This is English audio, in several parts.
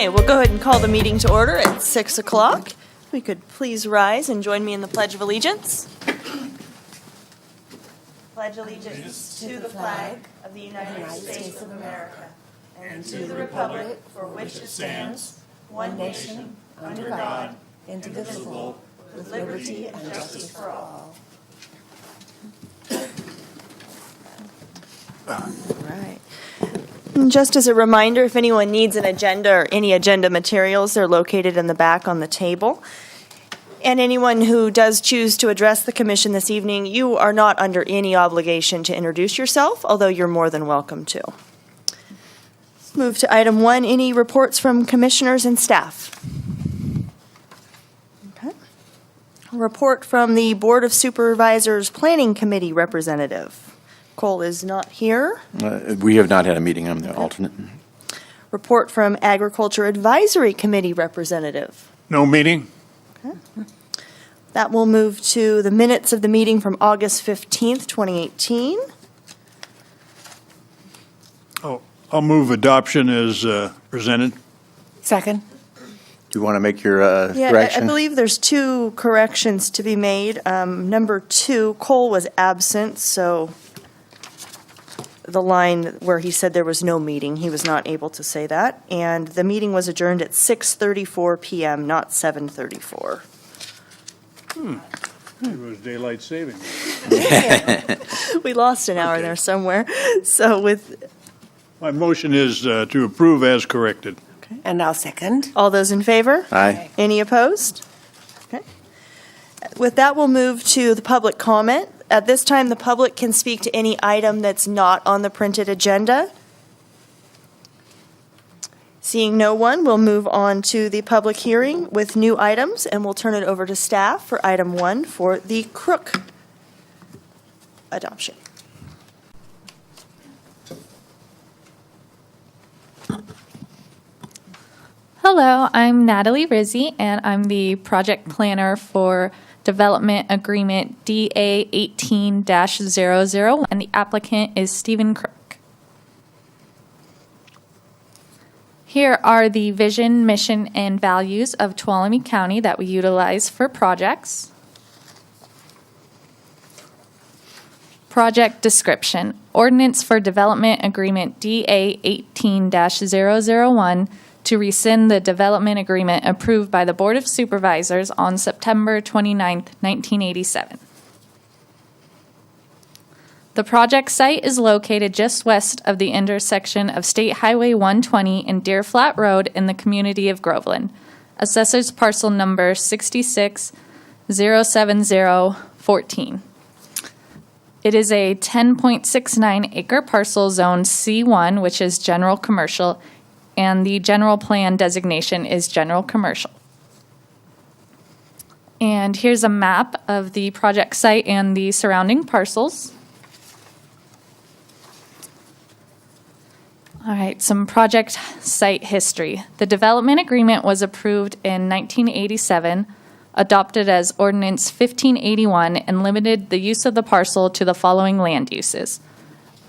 Okay, we'll go ahead and call the meeting to order at 6 o'clock. We could please rise and join me in the Pledge of Allegiance. Pledge allegiance to the flag of the United States of America and to the republic for which it stands, one nation, under God, indivisible, with liberty and justice for all. All right. And just as a reminder, if anyone needs an agenda or any agenda materials, they're located in the back on the table. And anyone who does choose to address the commission this evening, you are not under any obligation to introduce yourself, although you're more than welcome to. Let's move to item 1, any reports from commissioners and staff? Okay. A report from the Board of Supervisors Planning Committee representative. Cole is not here. We have not had a meeting. I'm the alternate. Report from Agriculture Advisory Committee representative. No meeting. Okay. That will move to the minutes of the meeting from August 15th, 2018. Oh, I'll move adoption as presented. Second. Do you want to make your Yeah, correction? I believe there's 2 corrections to be made. Number 2, Cole was absent, so the line where he said there was no meeting, he was not able to say that. And the meeting was adjourned at 6:34 p.m., not 7:34. It was daylight saving. We lost an hour Okay. there somewhere. So with My motion is to approve as corrected. And I'll second. all those in favor? Aye. Any opposed? Okay. With that, we'll move to the public comment. At this time, the public can speak to any item that's not on the printed agenda. Seeing no one, we'll move on to the public hearing with new items, and we'll turn it over to staff for item 1 for the Crook adoption. Hello, I'm Natalie Rizzi, and I'm the project planner for Development Agreement DA 18-00, and the applicant is Stephen Crook. Here are the vision, mission, and values of Tuolumne County that we utilize for projects. Project description. Ordinance for Development Agreement DA 18-001 to rescind the development agreement approved by the Board of Supervisors on September 29, 1987. The project site is located just west of the intersection of State Highway 120 and Deer Flat Road in the community of Groveland. Assessors parcel number 6607014. It is a 10.69 acre parcel zone C1, which is general commercial, and the general plan designation is general commercial. And here's a map of the project site and the surrounding parcels. All right, some project site history. The development agreement was approved in 1987, adopted as Ordinance 1581, and limited the use of the parcel to the following land uses: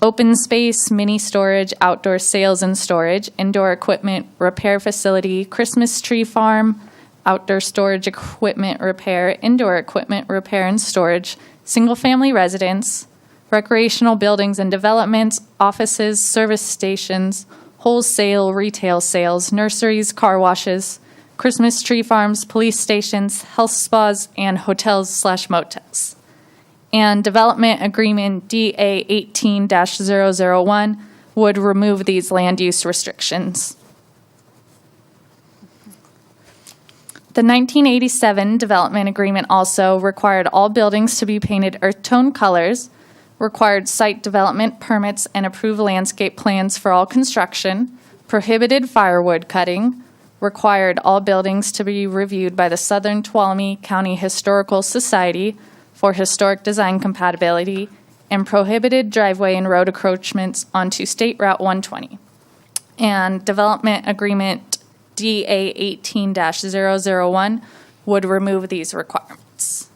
open space, mini storage, outdoor sales and storage, indoor equipment repair facility, Christmas tree farm, outdoor storage equipment repair, indoor equipment repair and storage, single-family residence, recreational buildings and developments, offices, service stations, wholesale retail sales, nurseries, car washes, Christmas tree farms, police stations, health spas, and hotels/motels. And Development Agreement DA 18-001 would remove these land use restrictions. The 1987 Development Agreement also required all buildings to be painted earth tone colors, required site development permits and approved landscape plans for all construction, prohibited firewood cutting, required all buildings to be reviewed by the Southern Tuolumne County Historical Society for historic design compatibility, and prohibited driveway and road encroachments onto State Route 120. And Development Agreement DA 18-001 would remove these requirements.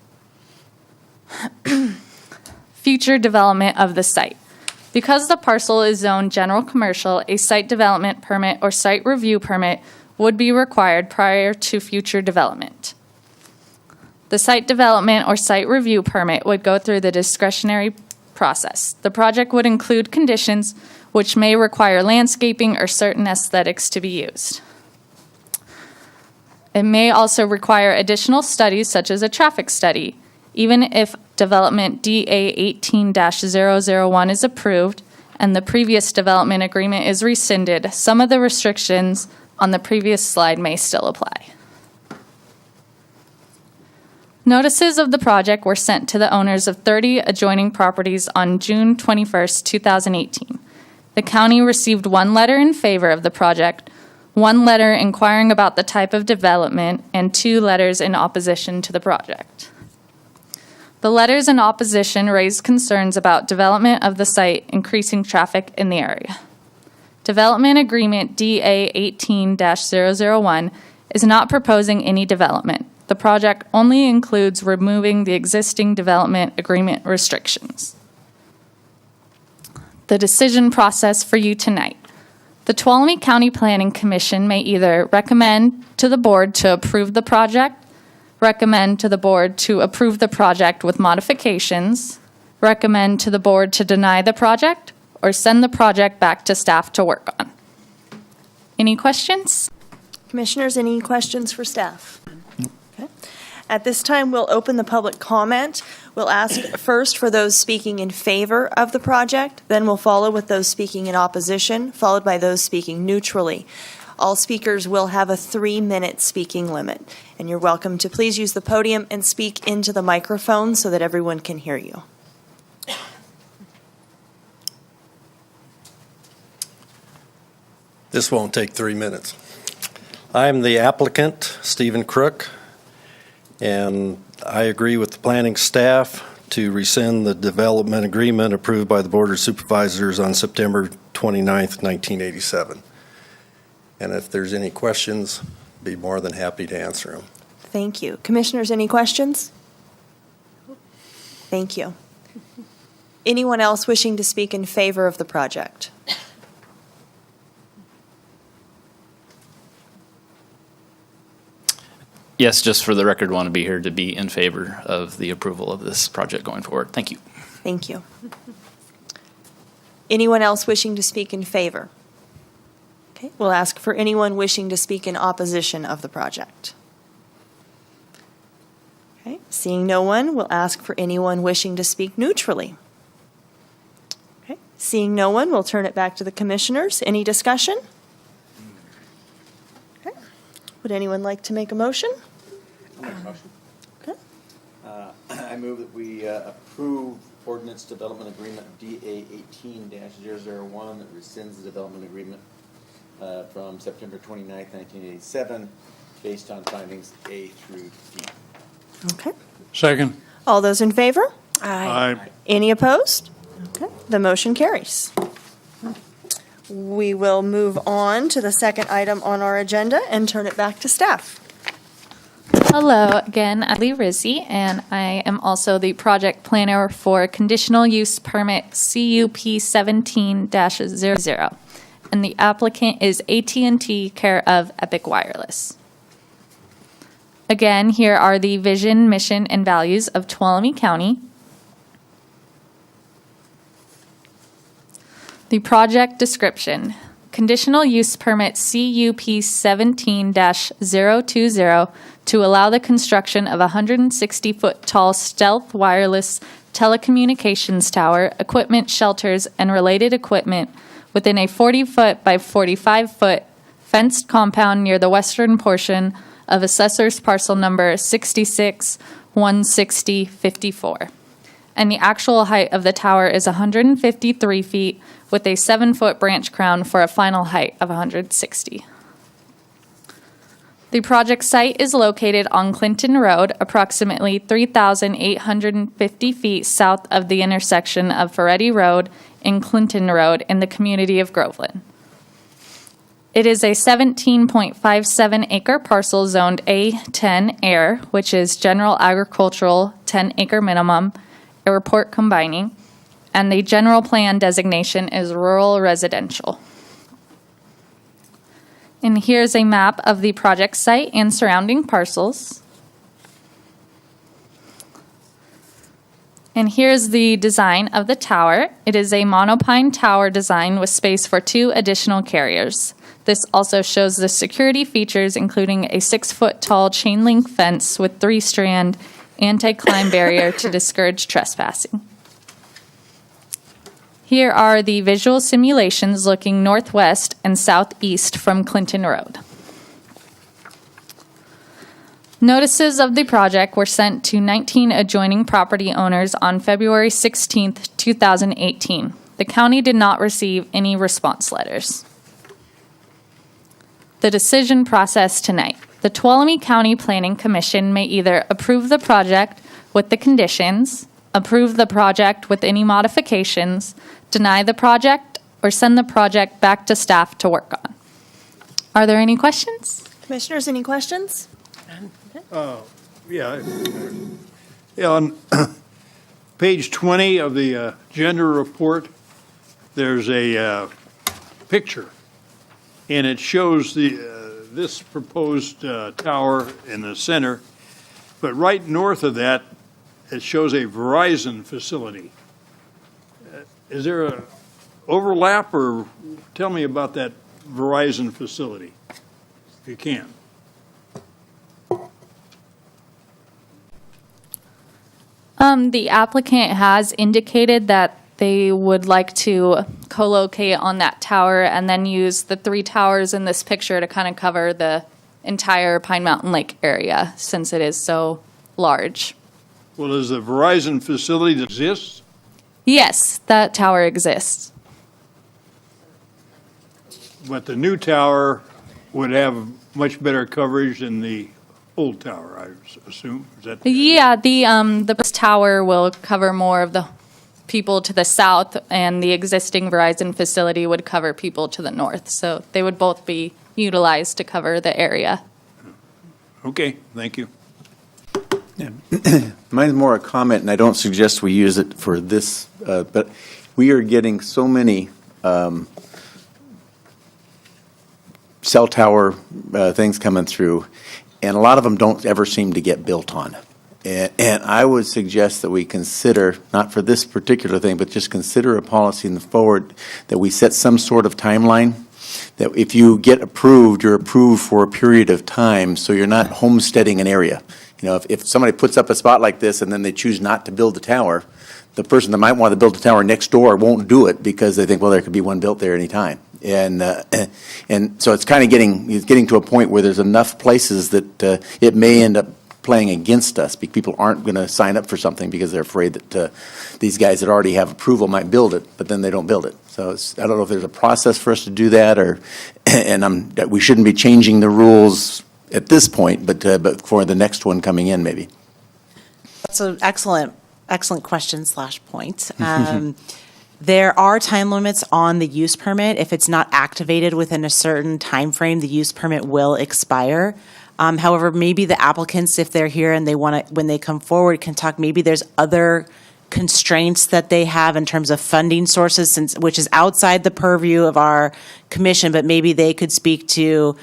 Future development of the site. Because the parcel is zoned general commercial, a site development permit or site review permit would be required prior to future development. The site development or site review permit would go through the discretionary process. The project would include conditions which may require landscaping or certain aesthetics to be used. It may also require additional studies such as a traffic study. Even if development DA 18-001 is approved and the previous development agreement is rescinded, some of the restrictions on the previous slide may still apply. Notices of the project were sent to the owners of 30 adjoining properties on June 21st, 2018. The county received one letter in favor of the project, one letter inquiring about the type of development, and 2 letters in opposition to the project. The letters in opposition raised concerns about development of the site increasing traffic in the area. Development Agreement DA 18-001 is not proposing any development. The project only includes removing the existing development agreement restrictions. The decision process for you tonight. The Tuolumne County Planning Commission may either recommend to the board to approve the project, recommend to the board to approve the project with modifications, recommend to the board to deny the project, or send the project back to staff to work on. Any questions? Commissioners, any questions for staff? Okay. At this time, we'll open the public comment. We'll ask first for those speaking in favor of the project, then we'll follow with those speaking in opposition, followed by those speaking neutrally. All speakers will have a 3-minute speaking limit, and you're welcome to please use the podium and speak into the microphone so that everyone can hear you. This won't take 3 minutes. I'm the applicant, Stephen Crook, and I agree with the planning staff to rescind the development agreement approved by the Board of Supervisors on September 29th, 1987. And if there's any questions, be more than happy to answer them. Thank you. Commissioners, any questions? Thank you. Anyone else wishing to speak in favor of the project? Yes, just for the record, want to be here to be in favor of the approval of this project going forward. Thank you. Thank you. Anyone else wishing to speak in favor? Okay, we'll ask for anyone wishing to speak in opposition of the project. Okay, seeing no one, we'll ask for anyone wishing to speak neutrally. Okay, seeing no one, we'll turn it back to the commissioners. Any discussion? Okay, would anyone like to make a motion? I'll make a motion. Okay, I move that we approve Ordinance Development Agreement DA 18-001 that rescinds the development agreement from September 29th, 1987, based on findings A through D. okay. Second. All those in favor? Aye. Any opposed? Okay, the motion carries. We will move on to the second item on our agenda and turn it back to staff. Hello again, Adley Rizzi, and I am also the project planner for conditional use permit CUP 17-00. And the applicant is AT&T, care of Epic Wireless. Again, here are the vision, mission, and values of Tuolumne County. The project description. Conditional use permit CUP 17-020 to allow the construction of a 160-foot tall stealth wireless telecommunications tower, equipment, shelters, and related equipment within a 40-foot by 45-foot fenced compound near the western portion of Assessor's Parcel Number 66-160-54. And the actual height of the tower is 153 feet with a 7-foot branch crown for a final height of 160. The project site is located on Clinton Road, approximately 3,850 feet south of the intersection of Ferretti Road and Clinton Road in the community of Groveland. It is a 17.57 acre parcel zoned A10 Air, which is general agricultural 10 acre minimum, airport combining, and the general plan designation is rural residential. And here's a map of the project site and surrounding parcels. And here's the design of the tower. It is a monopine tower design with space for 2 additional carriers. This also shows the security features, including a 6-foot tall chain link fence with 3-strand anti-climb barrier to discourage trespassing. Here are the visual simulations looking northwest and southeast from Clinton Road. Notices of the project were sent to 19 adjoining property owners on February 16, 2018. The county did not receive any response letters. The decision process tonight. The Tuolumne County Planning Commission may either approve the project with the conditions, approve the project with any modifications, deny the project, or send the project back to staff to work on. Are there any questions? Commissioners, any questions? Yeah. Yeah, on page 20 of the gender report, there's a picture, and it shows this proposed tower in the center, but right north of that, it shows a Verizon facility. Is there a overlap, or tell me about that Verizon facility, if you can? The applicant has indicated that they would like to co-locate on that tower and then use the 3 towers in this picture to kind of cover the entire Pine Mountain Lake area, since it is so large. Well, does the Verizon facility exist? Yes, that tower exists. But the new tower would have much better coverage than the old tower, I assume. Is that? Yeah, the tower will cover more of the people to the south, and the existing Verizon facility would cover people to the north. So they would both be utilized to cover the area. Okay, thank you. Mine's more a comment, and I don't suggest we use it for this, but we are getting so many cell tower things coming through, and a lot of them don't ever seem to get built on. And I would suggest that we consider, not for this particular thing, but just consider a policy in the forward that we set some sort of timeline, that if you get approved, you're approved for a period of time, so you're not homesteading an area. You know, if somebody puts up a spot like this and then they choose not to build the tower, the person that might want to build the tower next door won't do it because they think, well, there could be one built there any time. And so it's kind of getting to a point where there's enough places that it may end up playing against us. People aren't going to sign up for something because they're afraid that these guys that already have approval might build it, but then they don't build it. So I don't know if there's a process for us to do that, and we shouldn't be changing the rules at this point, but for the next one coming in, maybe. That's an excellent question / point. There are time limits on the use permit. If it's not activated within a certain time frame, the use permit will expire. However, maybe the applicants, if they're here and they want to, when they come forward, can talk, maybe there's other constraints that they have in terms of funding sources, which is outside the purview of our commission, but maybe they could speak to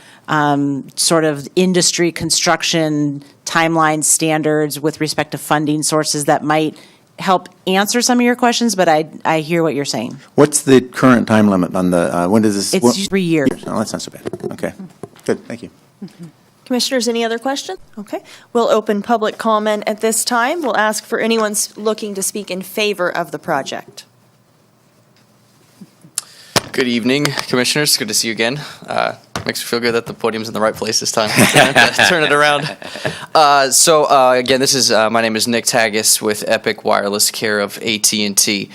sort of industry construction timeline standards with respect to funding sources that might help answer some of your questions, but I hear what you're saying. What's the current time limit on the, when does this? It's 3 years. Oh, that's not so bad. Okay, good, thank you. Commissioners, any other questions? Okay. We'll open public comment at this time. We'll ask for anyone looking to speak in favor of the project. Good evening, Commissioners. Good to see you again. Makes me feel good that the podium's in the right place this time. Turn it around. Again, this is my name is Nick Taggis with Epic Wireless, care of AT&T.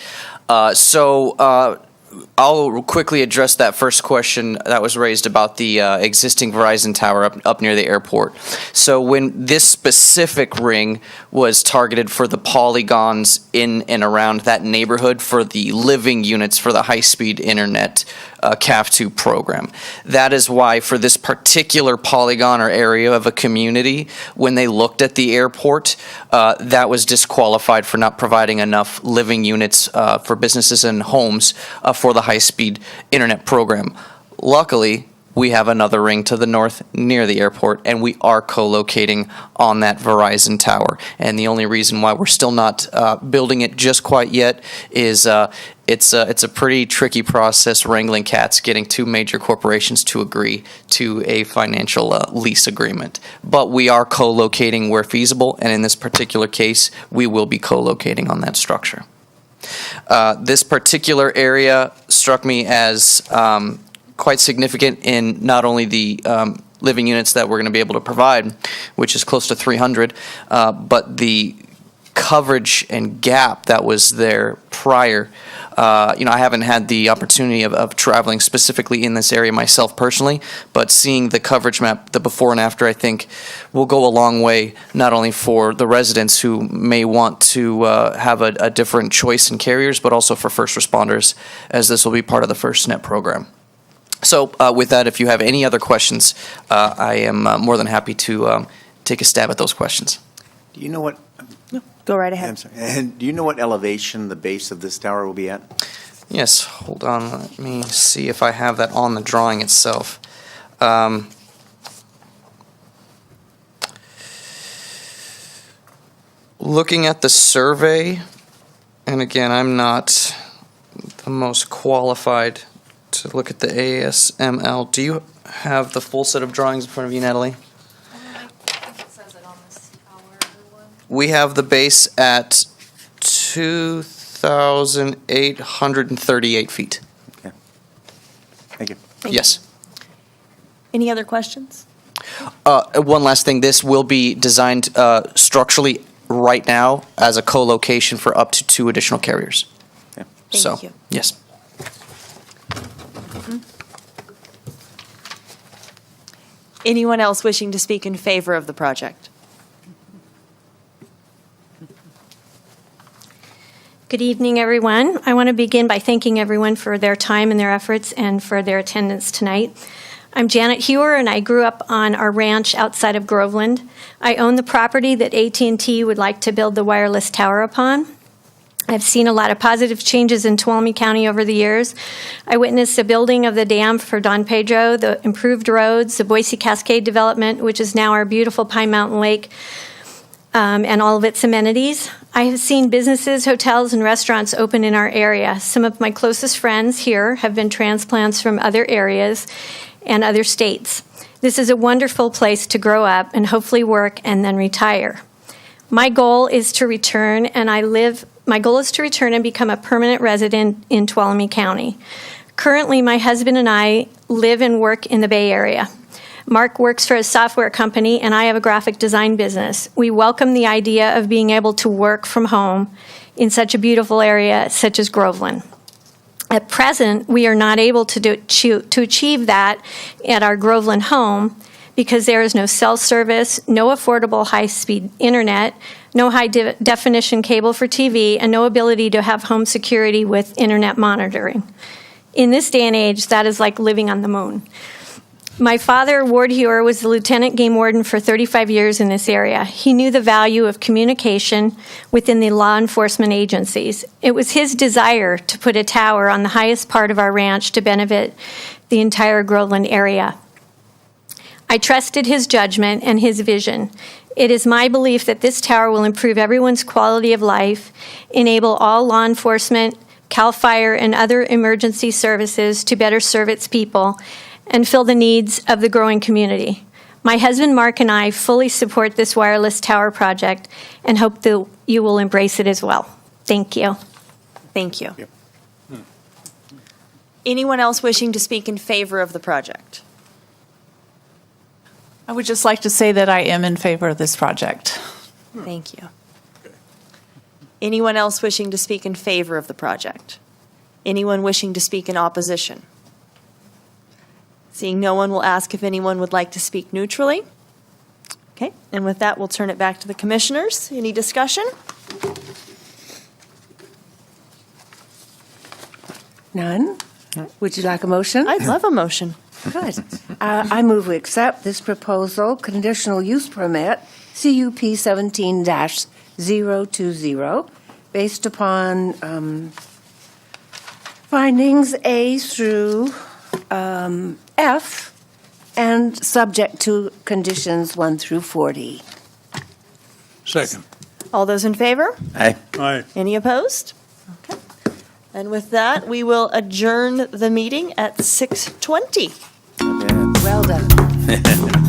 I'll quickly address that first question that was raised about the existing Verizon tower up near the airport. So when this specific ring was targeted for the polygons in and around that neighborhood for the living units for the high-speed internet CAF2 program. That is why for this particular polygon or area of a community, when they looked at the airport, that was disqualified for not providing enough living units for businesses and homes for the high-speed internet program. Luckily, we have another ring to the north near the airport, and we are co-locating on that Verizon tower. And the only reason why we're still not building it just quite yet is it's a pretty tricky process wrangling cats, getting two major corporations to agree to a financial lease agreement. But we are co-locating where feasible, and in this particular case, we will be co-locating on that structure. This particular area struck me as quite significant in not only the living units that we're going to be able to provide, which is close to 300, but the coverage and gap that was there prior. I haven't had the opportunity of traveling specifically in this area myself personally, but seeing the coverage map, the before and after, I think will go a long way, not only for the residents who may want to have a different choice in carriers, but also for first responders, as this will be part of the FirstNet program. So with that, if you have any other questions, I am more than happy to take a stab at those questions. Do you know what? Go right I'm ahead. sorry. And do you know what elevation the base of this tower will be at? Yes, hold on. Let me see if I have that on the drawing itself. Looking at the survey, and again, I'm not the most qualified to look at the ASML. Do you have the full set of drawings in front of you, Natalie? We have the base at 2,838 feet. Okay. Thank you. Yes. Any other questions? One last thing. This will be designed structurally right now as a co-location for up to 2 additional carriers. Okay. Thank you. Yes. Anyone else wishing to speak in favor of the project? Good evening, everyone. I want to begin by thanking everyone for their time and their efforts and for their attendance tonight. I'm Janet Hewer, and I grew up on our ranch outside of Groveland. I own the property that AT&T would like to build the wireless tower upon. I've seen a lot of positive changes in Tuolumne County over the years. I witnessed the building of the dam for Don Pedro, the improved roads, the Boise Cascade development, which is now our beautiful Pine Mountain Lake, and all of its amenities. I have seen businesses, hotels, and restaurants open in our area. Some of my closest friends here have been transplants from other areas and other states. This is a wonderful place to grow up and hopefully work and then retire. My goal is to return and become a permanent resident in Tuolumne County. Currently, my husband and I live and work in the Bay Area. Mark works for a software company, and I have a graphic design business. We welcome the idea of being able to work from home in such a beautiful area such as Groveland. At present, we are not able to achieve that at our Groveland home because there is no cell service, no affordable high-speed internet, no high-definition cable for TV, and no ability to have home security with internet monitoring. In this day and age, that is like living on the moon. My father, Ward Hewer, was the lieutenant game warden for 35 years in this area. He knew the value of communication within the law enforcement agencies. It was his desire to put a tower on the highest part of our ranch to benefit the entire Groveland area. I trusted his judgment and his vision. It is my belief that this tower will improve everyone's quality of life, enable all law enforcement, CAL FIRE, and other emergency services to better serve its people, and fill the needs of the growing community. My husband Mark and I fully support this wireless tower project and hope that you will embrace it as well. Thank you. Thank you. Yep. Anyone else wishing to speak in favor of the project? I would just like to say that I am in favor of this project. Thank you. Anyone else wishing to speak in favor of the project? Anyone wishing to speak in opposition? Seeing no one, will ask if anyone would like to speak neutrally. Okay, and with that, we'll turn it back to the commissioners. Any discussion? None? Would you like a motion? I'd love a motion. Good. I move we accept this proposal, conditional use permit, CUP 17-020, based upon findings A through F And subject to conditions 1 through 40. Second. All those in favor? Aye. Aye. Any opposed? Okay. And with that, we will adjourn the meeting at 6:20. Well done.